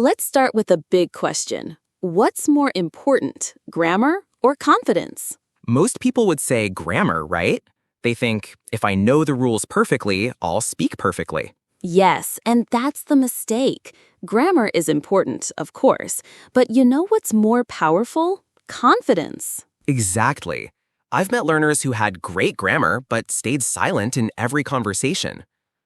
let's start with a big question. What's more important, grammar or confidence? Most people would say grammar, right? They think, if I know the rules perfectly, I'll speak perfectly. Yes, and that's the mistake. Grammar is important, of course, but you know what's more powerful? Confidence. Exactly. I've met learners who had great grammar but stayed silent in every conversation.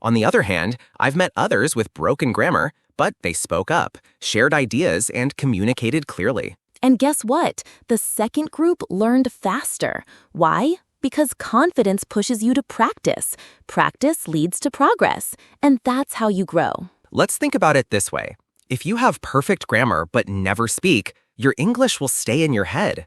On the other hand, I've met others with broken grammar, but they spoke up, shared ideas, and communicated clearly. And guess what? The second group learned faster. Why? Because confidence pushes you to practice. Practice leads to progress, and that's how you grow. Let's think about it this way. If you have perfect grammar but never speak, your English will stay in your head.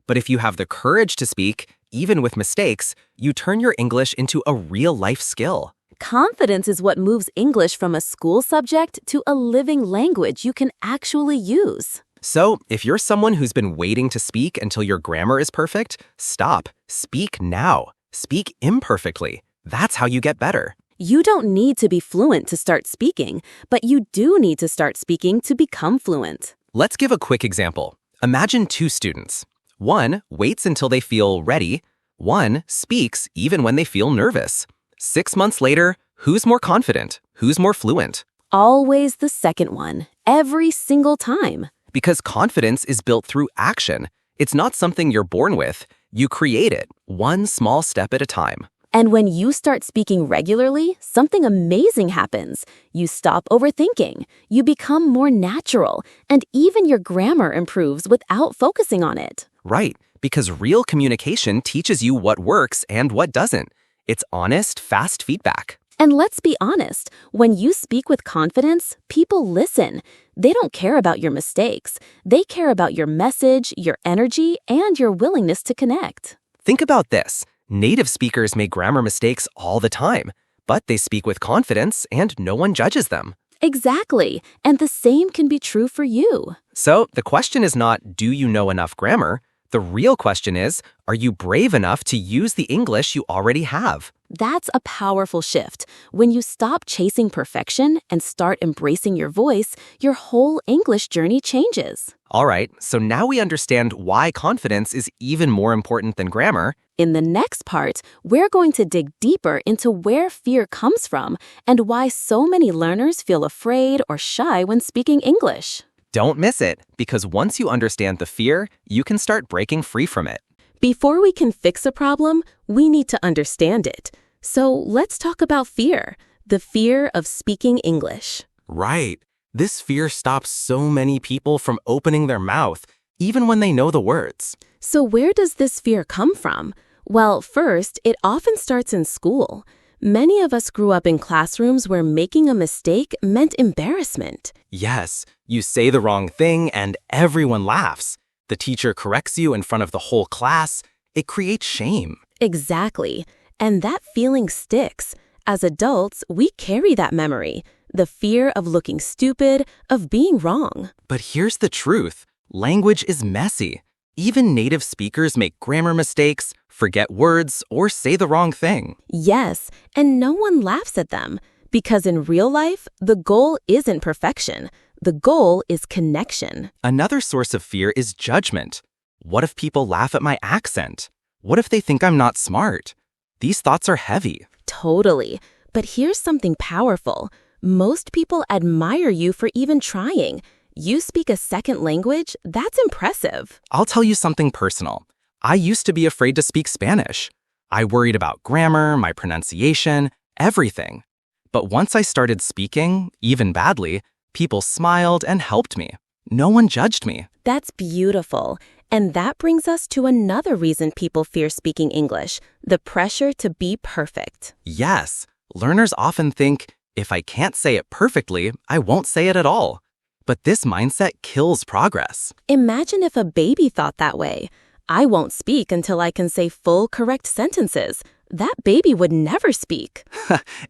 But if you have the courage to speak, even with mistakes, you turn your English into a real-life skill. Confidence is what moves English from a school subject to a living language you can actually use. So, if you're someone who's been waiting to speak until your grammar is perfect, stop. Speak now. Speak imperfectly. That's how you get better. You don't need to be fluent to start speaking, but you do need to start speaking to become fluent. Let's give a quick example. Imagine two students. One waits until they feel ready. One speaks even when they feel nervous. 6 months later, who's more confident? Who's more fluent? Always the second one, every single time. Because confidence is built through action. It's not something you're born with. You create it, one small step at a time. And when you start speaking regularly, something amazing happens. You stop overthinking, you become more natural, and even your grammar improves without focusing on it. Right, because real communication teaches you what works and what doesn't. It's honest, fast feedback. And let's be honest, when you speak with confidence, people listen. They don't care about your mistakes. They care about your message, your energy, and your willingness to connect. Think about this. Native speakers make grammar mistakes all the time, but they speak with confidence and no one judges them. Exactly, and the same can be true for you. So the question is not, do you know enough grammar? The real question is, are you brave enough to use the English you already have? That's a powerful shift. When you stop chasing perfection and start embracing your voice, your whole English journey changes. All right, so now we understand why confidence is even more important than grammar. In the next part, we're going to dig deeper into where fear comes from and why so many learners feel afraid or shy when speaking English. Don't miss it, because once you understand the fear, you can start breaking free from it. Before we can fix a problem, we need to understand it. So let's talk about fear, the fear of speaking English. Right. This fear stops so many people from opening their mouth, even when they know the words. So where does this fear come from? Well, first, it often starts in school. Many of us grew up in classrooms where making a mistake meant embarrassment. Yes, you say the wrong thing and everyone laughs. The teacher corrects you in front of the whole class. It creates shame. Exactly. And that feeling sticks. As adults, we carry that memory. The fear of looking stupid, of being wrong. But here's the truth. Language is messy. Even native speakers make grammar mistakes, forget words, or say the wrong thing. Yes, and no one laughs at them. Because in real life, the goal isn't perfection. The goal is connection. Another source of fear is judgment. What if people laugh at my accent? What if they think I'm not smart? These thoughts are heavy. Totally. But here's something powerful. Most people admire you for even trying. You speak a second language? That's impressive. I'll tell you something personal. I used to be afraid to speak Spanish. I worried about grammar, my pronunciation, everything. But once I started speaking, even badly, people smiled and helped me. No one judged me. That's beautiful. And that brings us to another reason people fear speaking English, the pressure to be perfect. Yes, learners often think, if I can't say it perfectly, I won't say it at all. But this mindset kills progress. Imagine if a baby thought that way. I won't speak until I can say full correct sentences. That baby would never speak.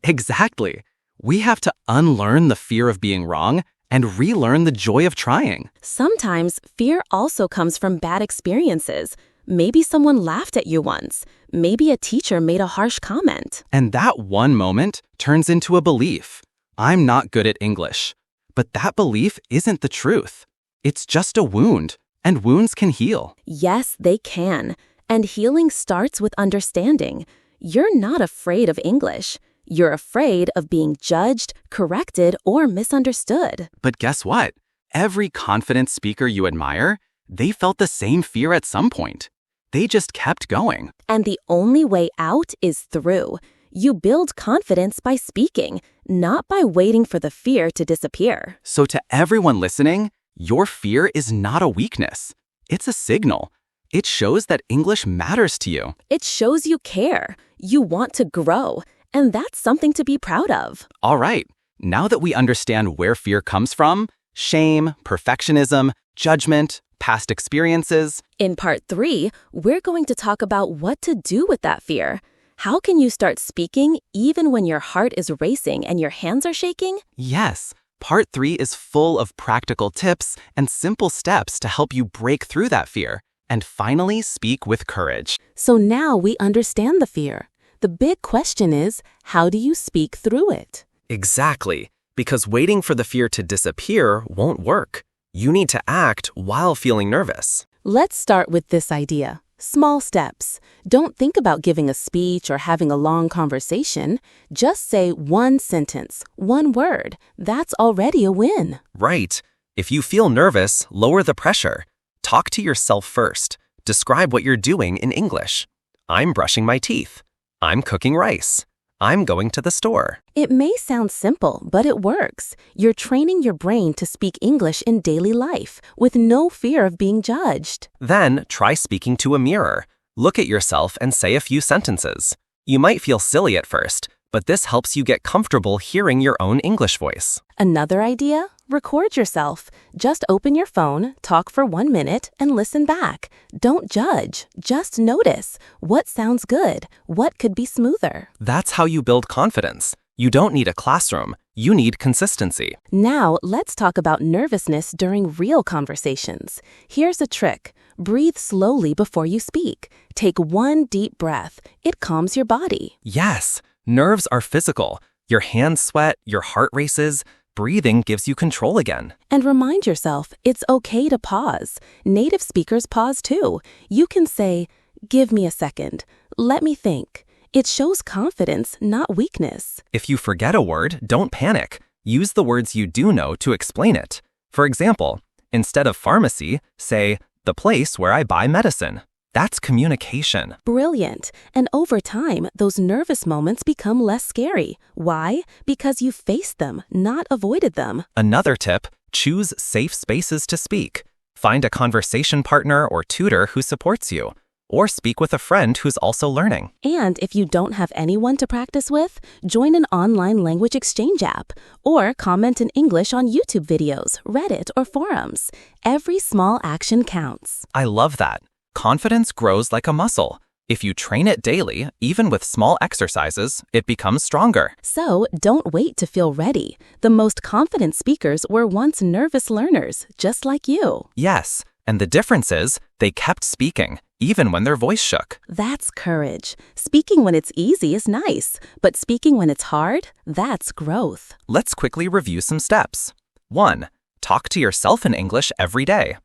Exactly. We have to unlearn the fear of being wrong and relearn the joy of trying. Sometimes fear also comes from bad experiences. Maybe someone laughed at you once. Maybe a teacher made a harsh comment. And that one moment turns into a belief. I'm not good at English. But that belief isn't the truth. It's just a wound, and wounds can heal. Yes, they can. And healing starts with understanding. You're not afraid of English. You're afraid of being judged, corrected, or misunderstood. But guess what? Every confident speaker you admire, they felt the same fear at some point. They just kept going. And the only way out is through. You build confidence by speaking, not by waiting for the fear to disappear. So to everyone listening, your fear is not a weakness. It's a signal. It shows that English matters to you. It shows you care. You want to grow. And that's something to be proud of. All right, now that we understand where fear comes from, shame, perfectionism, judgment, past experiences. In part 3, we're going to talk about what to do with that fear. How can you start speaking even when your heart is racing and your hands are shaking? Yes, part 3 is full of practical tips and simple steps to help you break through that fear and finally speak with courage. So now we understand the fear. The big question is, how do you speak through it? Exactly, because waiting for the fear to disappear won't work. You need to act while feeling nervous. Let's start with this idea. Small steps. Don't think about giving a speech or having a long conversation. Just say one sentence, one word. That's already a win. Right. If you feel nervous, lower the pressure. Talk to yourself first. Describe what you're doing in English. I'm brushing my teeth. I'm cooking rice. I'm going to the store. It may sound simple, but it works. You're training your brain to speak English in daily life with no fear of being judged. Then try speaking to a mirror. Look at yourself and say a few sentences. You might feel silly at first, but this helps you get comfortable hearing your own English voice. Another idea? Record yourself. Just open your phone, talk for 1 minute, and listen back. Don't judge. Just notice. What sounds good? What could be smoother? That's how you build confidence. You don't need a classroom. You need consistency. Now, let's talk about nervousness during real conversations. Here's a trick. Breathe slowly before you speak. Take one deep breath. It calms your body. Yes, nerves are physical. Your hands sweat, your heart races. Breathing gives you control again. And remind yourself, it's okay to pause. Native speakers pause too. You can say, "Give me a second. Let me think." It shows confidence, not weakness. If you forget a word, don't panic. Use the words you do know to explain it. For example, instead of pharmacy, say, the place where I buy medicine. That's communication. Brilliant. And over time, those nervous moments become less scary. Why? Because you faced them, not avoided them. Another tip, choose safe spaces to speak. Find a conversation partner or tutor who supports you. Or speak with a friend who's also learning. And if you don't have anyone to practice with, join an online language exchange app. Or comment in English on YouTube videos, Reddit, or forums. Every small action counts. I love that. Confidence grows like a muscle. If you train it daily, even with small exercises, it becomes stronger. So don't wait to feel ready. The most confident speakers were once nervous learners, just like you. Yes, and the difference is they kept speaking, even when their voice shook. That's courage. Speaking when it's easy is nice, but speaking when it's hard, that's growth. Let's quickly review some steps. 1. Talk to yourself in English every day.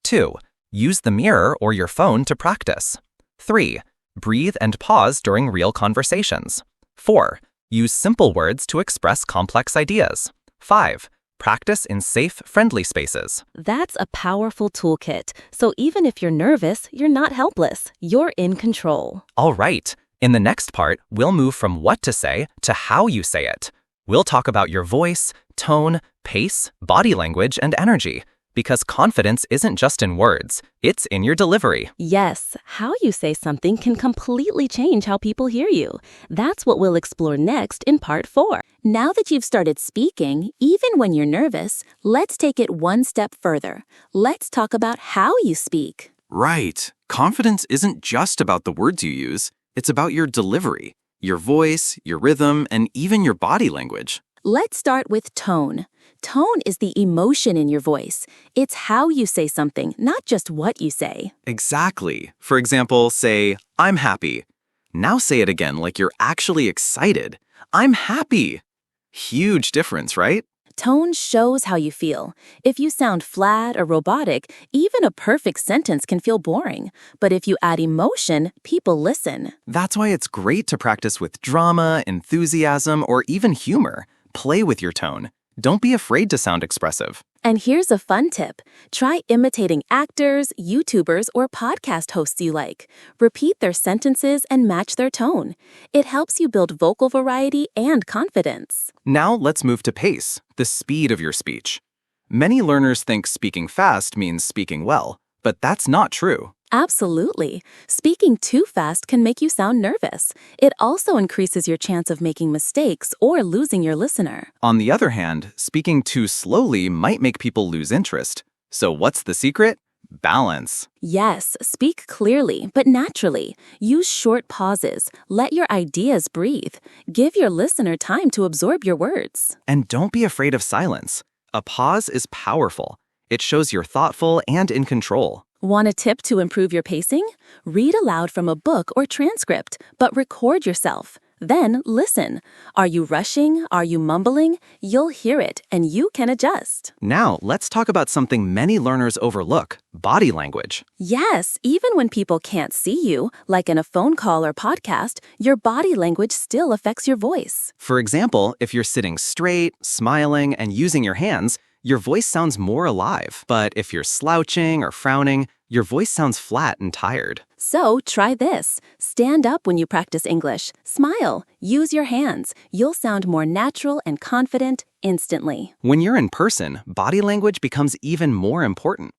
2. Use the mirror or your phone to practice. 3. Breathe and pause during real conversations. 4. Use simple words to express complex ideas. 5. Practice in safe, friendly spaces. That's a powerful toolkit. So even if you're nervous, you're not helpless. You're in control. All right. In the next part, we'll move from what to say to how you say it. We'll talk about your voice, tone, pace, body language, and energy. Because confidence isn't just in words, it's in your delivery. Yes, how you say something can completely change how people hear you. That's what we'll explore next in part 4. Now that you've started speaking, even when you're nervous, let's take it one step further. Let's talk about how you speak. Right. Confidence isn't just about the words you use. It's about your delivery, your voice, your rhythm, and even your body language. Let's start with tone. Tone is the emotion in your voice. It's how you say something, not just what you say. Exactly. For example, say, "I'm happy." Now say it again like you're actually excited. "I'm happy." Huge difference, right? Tone shows how you feel. If you sound flat or robotic, even a perfect sentence can feel boring. But if you add emotion, people listen. That's why it's great to practice with drama, enthusiasm, or even humor. Play with your tone. Don't be afraid to sound expressive. And here's a fun tip. Try imitating actors, YouTubers, or podcast hosts you like. Repeat their sentences and match their tone. It helps you build vocal variety and confidence. Now let's move to pace, the speed of your speech. Many learners think speaking fast means speaking well, but that's not true. Absolutely. Speaking too fast can make you sound nervous. It also increases your chance of making mistakes or losing your listener. On the other hand, speaking too slowly might make people lose interest. So what's the secret? Balance. Yes, speak clearly, but naturally. Use short pauses. Let your ideas breathe. Give your listener time to absorb your words. And don't be afraid of silence. A pause is powerful. It shows you're thoughtful and in control. Want a tip to improve your pacing? Read aloud from a book or transcript, but record yourself. Then listen. Are you rushing? Are you mumbling? You'll hear it, and you can adjust. Now, let's talk about something many learners overlook, body language. Yes, even when people can't see you, like in a phone call or podcast, your body language still affects your voice. For example, if you're sitting straight, smiling, and using your hands, your voice sounds more alive. But if you're slouching or frowning, your voice sounds flat and tired. So try this. Stand up when you practice English. Smile. Use your hands. You'll sound more natural and confident instantly. When you're in person, body language becomes even more important.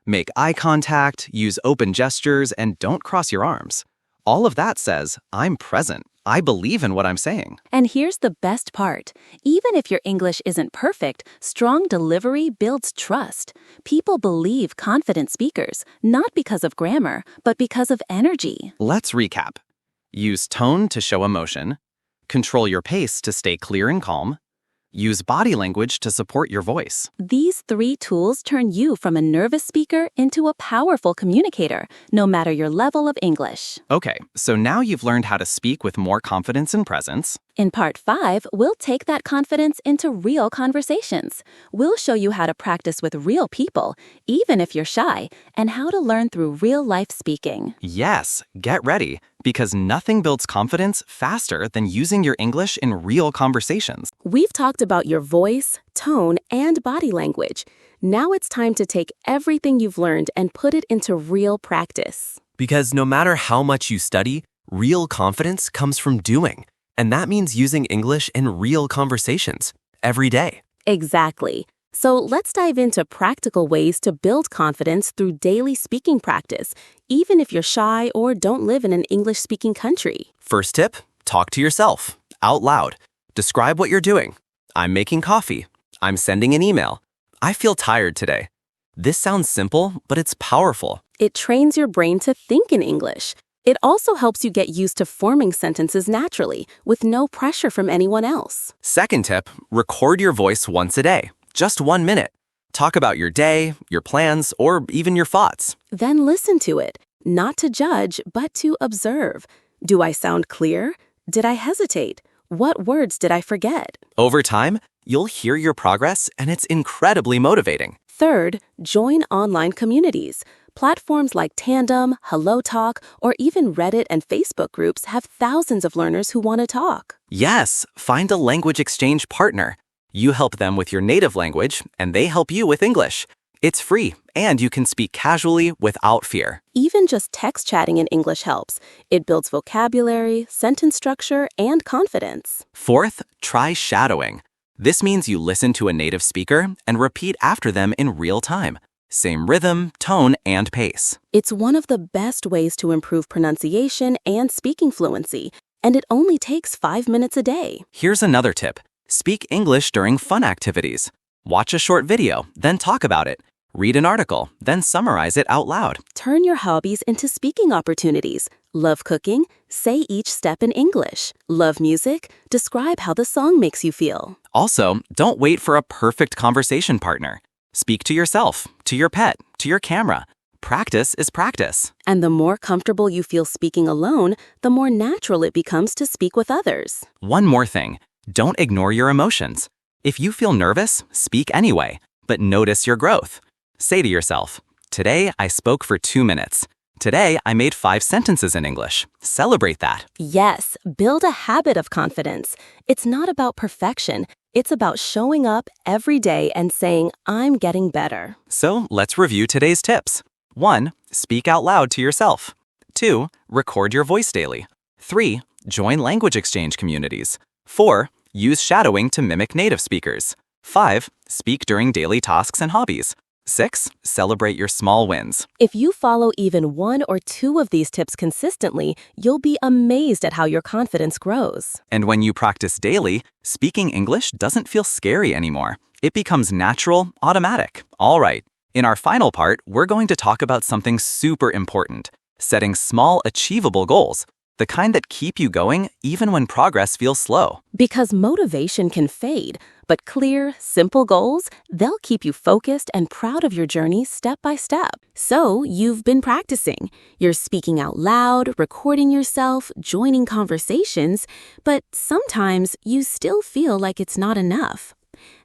Make eye contact, use open gestures, and don't cross your arms. All of that says, I'm present. I believe in what I'm saying. And here's the best part. Even if your English isn't perfect, strong delivery builds trust. People believe confident speakers, not because of grammar, but because of energy. Let's recap. Use tone to show emotion. Control your pace to stay clear and calm. Use body language to support your voice. These 3 tools turn you from a nervous speaker into a powerful communicator, no matter your level of English. Okay, so now you've learned how to speak with more confidence and presence. In Part 5, we'll take that confidence into real conversations. We'll show you how to practice with real people, even if you're shy, and how to learn through real-life speaking. Yes, get ready, because nothing builds confidence faster than using your English in real conversations. We've talked about your voice, tone, and body language. Now it's time to take everything you've learned and put it into real practice. Because no matter how much you study, real confidence comes from doing. And that means using English in real conversations every day. Exactly. So let's dive into practical ways to build confidence through daily speaking practice, even if you're shy or don't live in an English-speaking country. First tip, talk to yourself, out loud. Describe what you're doing. I'm making coffee. I'm sending an email. I feel tired today. This sounds simple, but it's powerful. It trains your brain to think in English. It also helps you get used to forming sentences naturally, with no pressure from anyone else. Second tip, record your voice once a day, just 1 minute. Talk about your day, your plans, or even your thoughts. Then listen to it, not to judge, but to observe. Do I sound clear? Did I hesitate? What words did I forget? Over time, you'll hear your progress, and it's incredibly motivating. Third, join online communities. Platforms like Tandem, Hello Talk, or even Reddit and Facebook groups have thousands of learners who want to talk. Yes, find a language exchange partner. You help them with your native language, and they help you with English. It's free, and you can speak casually without fear. Even just text chatting in English helps. It builds vocabulary, sentence structure, and confidence. Fourth, try shadowing. This means you listen to a native speaker and repeat after them in real time. Same rhythm, tone, and pace. It's one of the best ways to improve pronunciation and speaking fluency, and it only takes 5 minutes a day. Here's another tip. Speak English during fun activities. Watch a short video, then talk about it. Read an article, then summarize it out loud. Turn your hobbies into speaking opportunities. Love cooking? Say each step in English. Love music? Describe how the song makes you feel. Also, don't wait for a perfect conversation partner. Speak to yourself, to your pet, to your camera. Practice is practice. And the more comfortable you feel speaking alone, the more natural it becomes to speak with others. One more thing. Don't ignore your emotions. If you feel nervous, speak anyway, but notice your growth. Say to yourself, today I spoke for 2 minutes. Today I made 5 sentences in English. Celebrate that. Yes, build a habit of confidence. It's not about perfection. It's about showing up every day and saying, I'm getting better. So let's review today's tips. 1. Speak out loud to yourself. 2. Record your voice daily. 3. Join language exchange communities. 4. Use shadowing to mimic native speakers. 5. Speak during daily tasks and hobbies. 6. Celebrate your small wins. If you follow even 1 or 2 of these tips consistently, you'll be amazed at how your confidence grows. And when you practice daily, speaking English doesn't feel scary anymore. It becomes natural, automatic. All right. In our final part, we're going to talk about something super important: setting small, achievable goals, the kind that keep you going even when progress feels slow. Because motivation can fade, but clear, simple goals, they'll keep you focused and proud of your journey step by step. So you've been practicing. You're speaking out loud, recording yourself, joining conversations, but sometimes you still feel like it's not enough.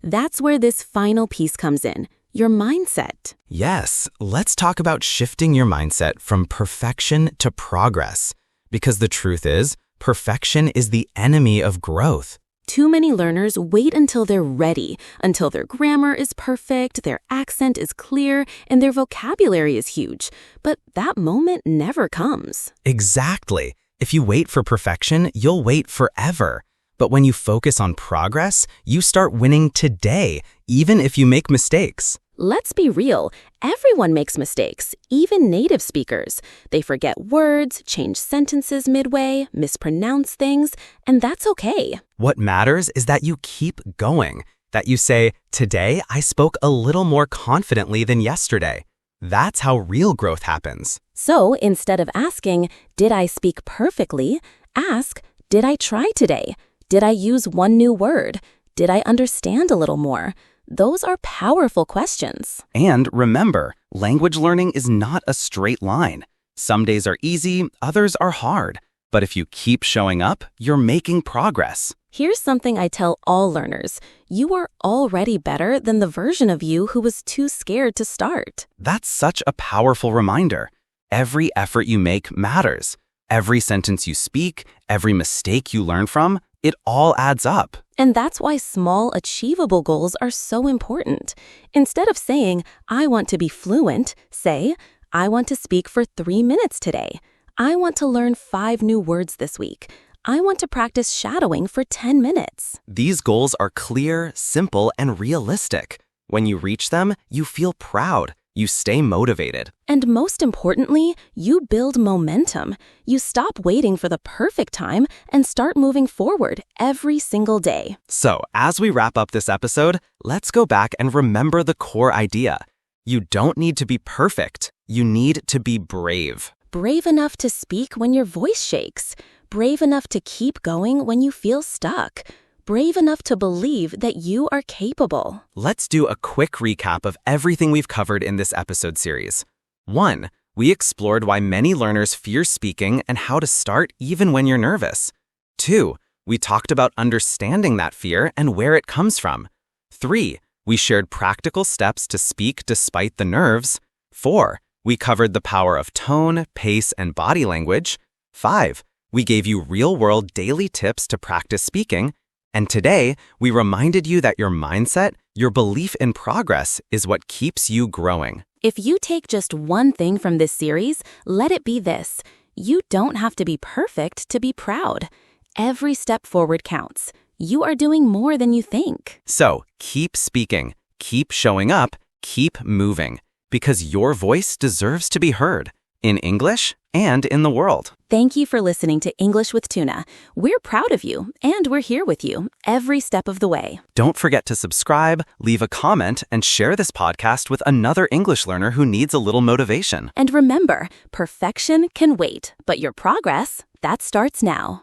That's where this final piece comes in. Your mindset. Yes, let's talk about shifting your mindset from perfection to progress. Because the truth is, perfection is the enemy of growth. Too many learners wait until they're ready, until their grammar is perfect, their accent is clear, and their vocabulary is huge. But that moment never comes. Exactly. If you wait for perfection, you'll wait forever. But when you focus on progress, you start winning today, even if you make mistakes. Let's be real. Everyone makes mistakes, even native speakers. They forget words, change sentences midway, mispronounce things, and that's okay. What matters is that you keep going, that you say, today I spoke a little more confidently than yesterday. That's how real growth happens. So instead of asking, did I speak perfectly? Ask, did I try today? Did I use one new word? Did I understand a little more? Those are powerful questions. And remember, language learning is not a straight line. Some days are easy, others are hard. But if you keep showing up, you're making progress. Here's something I tell all learners. You are already better than the version of you who was too scared to start. That's such a powerful reminder. Every effort you make matters. Every sentence you speak, every mistake you learn from, it all adds up. And that's why small, achievable goals are so important. Instead of saying, I want to be fluent, say, I want to speak for 3 minutes today. I want to learn 5 new words this week. I want to practice shadowing for 10 minutes. These goals are clear, simple, and realistic. When you reach them, you feel proud. You stay motivated. And most importantly, you build momentum. You stop waiting for the perfect time and start moving forward every single day. So, as we wrap up this episode, let's go back and remember the core idea. You don't need to be perfect. You need to be brave. Brave enough to speak when your voice shakes. Brave enough to keep going when you feel stuck. Brave enough to believe that you are capable. Let's do a quick recap of everything we've covered in this episode series. 1. We explored why many learners fear speaking and how to start even when you're nervous. 2. We talked about understanding that fear and where it comes from. 3. We shared practical steps to speak despite the nerves. 4. We covered the power of tone, pace, and body language. 5. We gave you real-world daily tips to practice speaking. And today, we reminded you that your mindset, your belief in progress, is what keeps you growing. If you take just one thing from this series, let it be this. You don't have to be perfect to be proud. Every step forward counts. You are doing more than you think. So, keep speaking, keep showing up, keep moving, because your voice deserves to be heard, in English and in the world. Thank you for listening to English with Tuna. We're proud of you, and we're here with you every step of the way. Don't forget to subscribe, leave a comment, and share this podcast with another English learner who needs a little motivation. And remember, perfection can wait, but your progress, that starts now.